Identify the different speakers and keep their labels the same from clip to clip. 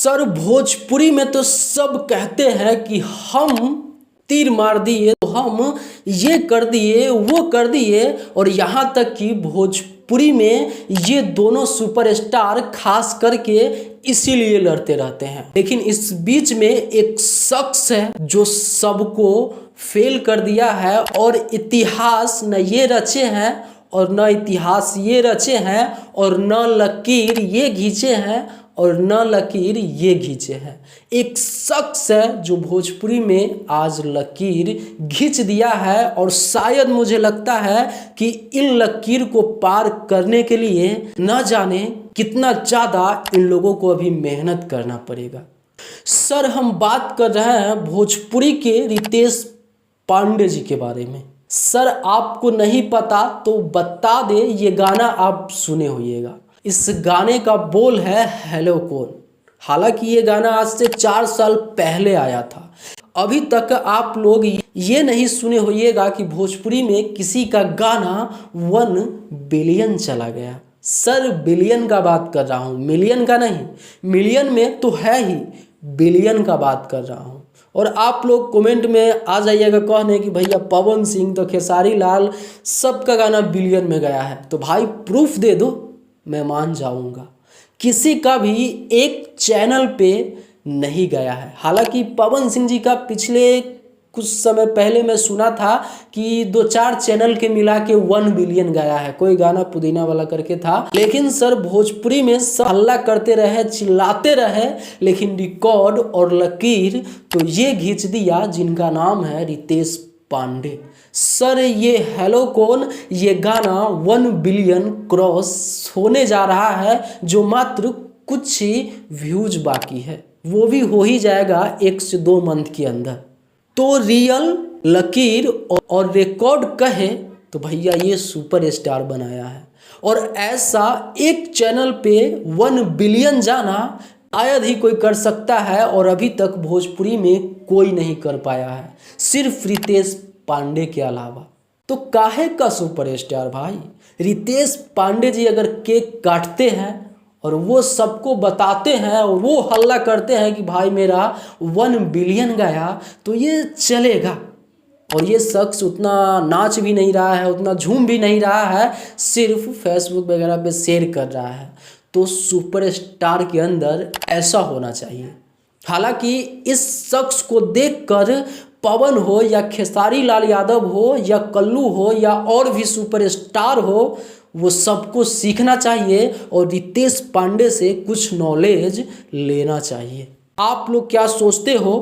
Speaker 1: Sir Bhojpuri में तो सब कहते हैं कि हम तीर मार दिए, तो हम ये कर दिए वो कर दिए, और यहाँ तक कि भोजपुरी में ये दोनों सुपरस्टार खास करके इसीलिए लड़ते रहते हैं। लेकिन इस बीच में एक शख्स है जो सबको फेल कर दिया है, और इतिहास न ये रचे हैं और न इतिहास ये रचे हैं, और न लकीर ये खींचे हैं और न लकीर ये खींचे हैं। एक शख्स है जो भोजपुरी में आज लकीर खींच दिया है, और शायद मुझे लगता है कि इन लकीर को पार करने के लिए न जाने कितना ज़्यादा इन लोगों को अभी मेहनत करना पड़ेगा। सर हम बात कर रहे हैं भोजपुरी के रितेश पांडे जी के बारे में। सर आपको नहीं पता तो बता दे, ये गाना आप सुने होइएगा। इस गाने का बोल है हेलो कौन। हालांकि ये गाना आज से 4 साल पहले आया था। अभी तक आप लोग ये नहीं सुने होइएगा कि भोजपुरी में किसी का गाना 1 बिलियन चला गया। सर बिलियन का बात कर रहा हूँ, मिलियन का नहीं। मिलियन में तो है ही, बिलियन का बात कर रहा हूँ। और आप लोग कमेंट में आ जाइएगा कहने कि भैया पवन सिंह तो खेसारी लाल सबका गाना बिलियन में गया है। तो भाई प्रूफ दे दो, मैं मान जाऊंगा। किसी का भी एक चैनल पे नहीं गया है। हालांकि पवन सिंह जी का पिछले कुछ समय पहले मैं सुना था कि 2-4 चैनल के मिला के 1 बिलियन गया है, कोई गाना पुदीना वाला करके था। लेकिन सर भोजपुरी में सब हल्ला करते रहे, चिल्लाते रहे, लेकिन रिकॉर्ड और लकीर तो ये खींच दिया जिनका नाम है रितेश पांडे। सर ये हेलो कौन, ये गाना 1 बिलियन क्रॉस होने जा रहा है, जो मात्र कुछ ही व्यूज बाकी है। वो भी हो ही जाएगा 1 से 2 मंथ के अंदर। तो रियल लकीर और रिकॉर्ड कहे तो भैया ये सुपरस्टार बनाया है, और ऐसा एक चैनल पे 1 बिलियन जाना शायद ही कोई कर सकता है, और अभी तक भोजपुरी में कोई नहीं कर पाया है, सिर्फ रितेश पांडे के अलावा। तो काहे का सुपरस्टार भाई? रितेश पांडे जी अगर केक काटते हैं और वो सबको बताते हैं और वो हल्ला करते हैं कि भाई मेरा 1 बिलियन गया, तो ये चलेगा। और ये शख्स उतना नाच भी नहीं रहा है, उतना झूम भी नहीं रहा है, सिर्फ फेसबुक वगैरह पे शेयर कर रहा है। तो सुपरस्टार के अंदर ऐसा होना चाहिए। हालांकि इस शख्स को देखकर पवन हो या खेसारी लाल यादव हो या कल्लू हो या और भी सुपरस्टार हो, वो सबको सीखना चाहिए और रितेश पांडे से कुछ नॉलेज लेना चाहिए। आप लोग क्या सोचते हो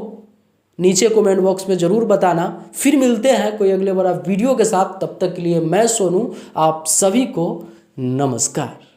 Speaker 1: नीचे कमेंट बॉक्स में ज़रूर बताना। फिर मिलते हैं कोई अगले बड़ा वीडियो के साथ। तब तक के लिए मैं सोनू, आप सभी को नमस्कार।